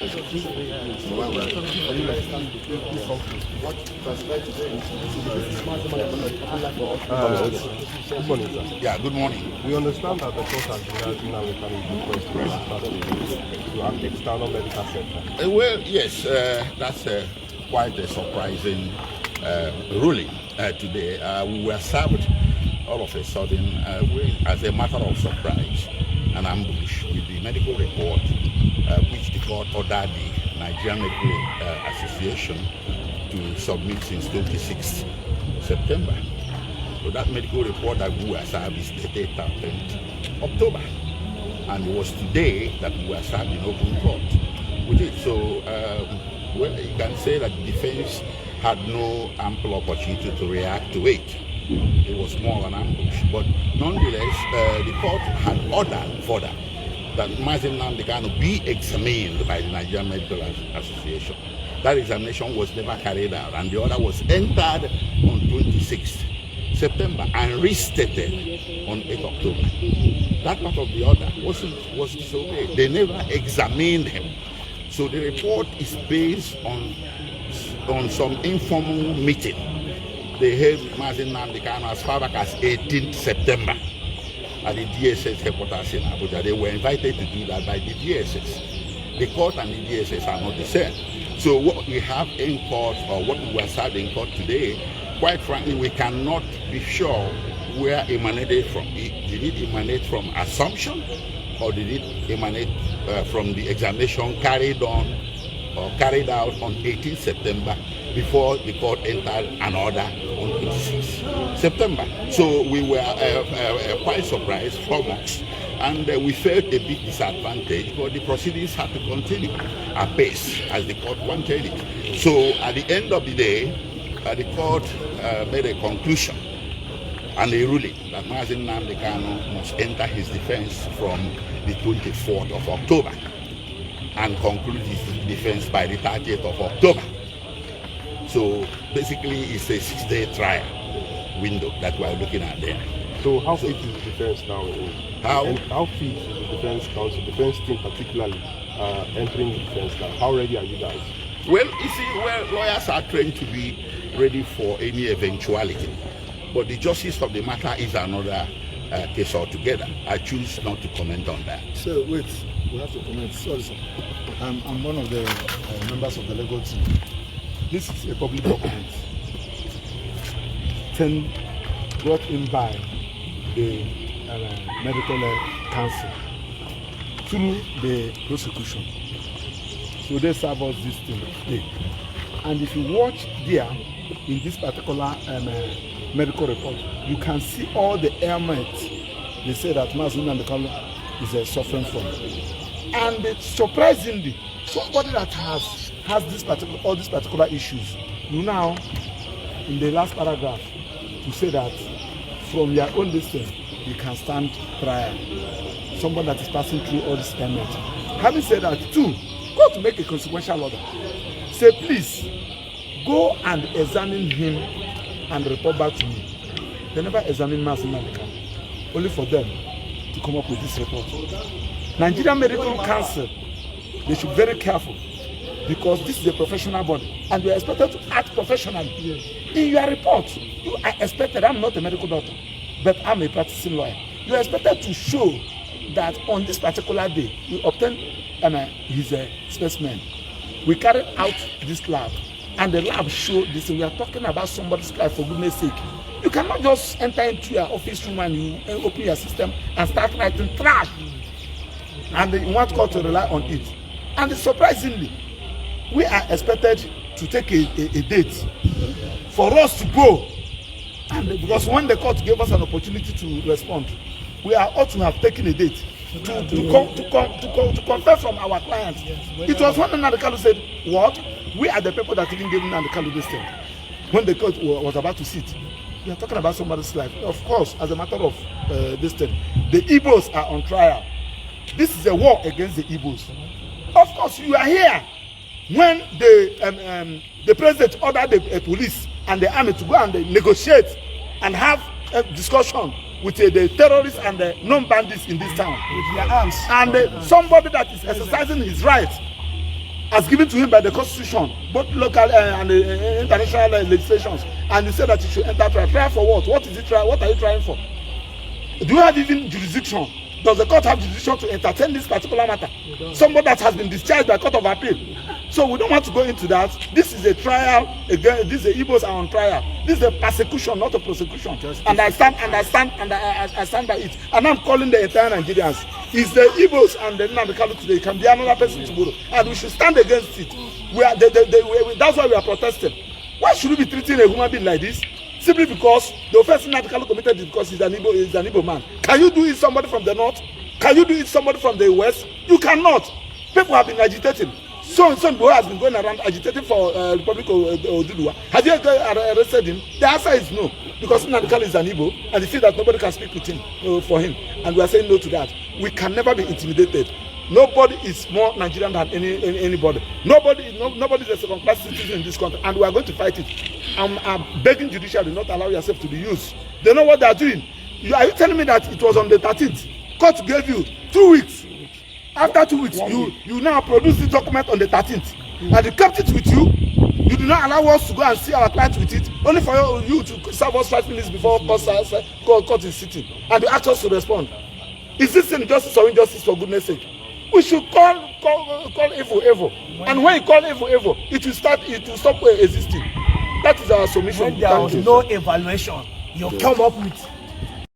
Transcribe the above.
Good morning, sir. Yeah, good morning. We understand that the court has granted now we can request to an external medical center. Well, yes, that's quite a surprising ruling today. We were served all of a sudden, as a matter of surprise, an ambush with the medical report which the court ordered the Nigerian Medical Association to submit since 26th September. So that medical report that we were served is dated 10th October. And it was today that we were served in open court with it. So, well, you can say that the defense had no ample opportunity to react to it. It was more of an ambush. But nonetheless, the court had ordered further that Mazi Nnamdi Kanu be examined by the Nigerian Medical Association. That examination was never carried out, and the order was entered on 26th September and restated on 8th October. That part of the order was disobeyed. They never examined him. So the report is based on some informal meeting. They held Mazi Nnamdi Kanu as far back as 18th September at the DSS headquarters in Abuja. They were invited to do that by the DSS. The court and the DSS are not the same. So what we have in court, or what we were served in court today, quite frankly, we cannot be sure where it emanated from. Did it emanate from assumption, or did it emanate from the examination carried out on 18th September before the court entered an order on 26th September? So we were quite surprised from us, and we felt a big disadvantage, but the proceedings had to continue apace as the court wanted it. So at the end of the day, the court made a conclusion and a ruling that Mazi Nnamdi Kanu must enter his defense from the 24th of October and conclude his defense by the 30th of October. So basically, it's a 6-day trial window that we're looking at there. So how fit is the defense now? How fit is the defense counsel, defense team particularly, entering the defense now? How ready are you guys? Well, you see, lawyers are trained to be ready for any eventuality. But the justice of the matter is another case altogether. I choose not to comment on that. So wait, we have to comment. Sorry, sir. I'm one of the members of the legal team. This is a public document. 10 brought in by the medical council through the prosecution. So they serve us this thing today. And if you watch there in this particular medical report, you can see all the ailments they say that Mazi Nnamdi Kanu is suffering from. And surprisingly, somebody that has all these particular issues, you now, in the last paragraph, to say that from your own distance, you can stand trial. Somebody that is passing through all these ailments. Having said that, too, go to make a consequential order. Say, please, go and examine him and report back to me. They never examine Mazi Nnamdi Kanu, only for them to come up with this report. Nigerian Medical Council, they should be very careful, because this is a professional body and you are expected to act professionally. Yes. In your report, you are expected, I'm not a medical doctor, but I'm a practicing lawyer. You are expected to show that on this particular day, you obtained his specimen. We carried out this lab, and the lab showed this. We are talking about somebody's life, for goodness sake. You cannot just enter into your office room and you open your system and start writing trash. And you want court to rely on it. And surprisingly, we are expected to take a date for us to go. And because when the court gave us an opportunity to respond, we are ought to have taken a date to confirm from our clients. It was when Nnamdi Kanu said, what? We are the people that even gave Nnamdi Kanu this thing. When the court was about to sit, we are talking about somebody's life. Of course, as a matter of this thing, the Igbos are on trial. This is a war against the Igbos. Of course, you are here when the president ordered the police and the army to go and negotiate and have a discussion with the terrorists and the non-bandits in this town with their arms. And somebody that is exercising his right as given to him by the constitution, both local and international legislations, and you say that he should enter trial. Trial for what? What is it trial? What are you trying for? Do you have even jurisdiction? Does the court have jurisdiction to entertain this particular matter? Somebody that has been discharged by court of appeal. So we don't want to go into that. This is a trial again. These Igbos are on trial. This is a persecution, not a prosecution. And I stand by it. And I'm calling the entire Nigerians. It's the Igbos and the Nnamdi Kanu today. It can be another person tomorrow, and we should stand against it. That's why we are protesting. Why should we be treating a human being like this? Simply because the offense Nnamdi Kanu committed is because he's an Igbo man. Can you do it somebody from the north? Can you do it somebody from the west? You cannot. People have been agitating. Son has been going around agitating for Republic of Oduduwa. Have you arrested him? The answer is no, because Nnamdi Kanu is an Igbo, and he said that nobody can speak with him for him, and we are saying no to that. We can never be intimidated. Nobody is more Nigerian than anybody. Nobody is a second-class citizen in this country, and we are going to fight it. I'm begging judiciary not allow yourself to be used. They know what they are doing. Are you telling me that it was on the 13th? Court gave you 2 weeks. After 2 weeks, you now produce the document on the 13th, and you kept it with you. You do not allow us to go and see our client with it, only for you to serve us 5 minutes before court is sitting, and you ask us to respond. Is this injustice or injustice, for goodness sake? We should call evil, and when you call evil, it will stop existing. That is our submission. When there was no evaluation, you come up with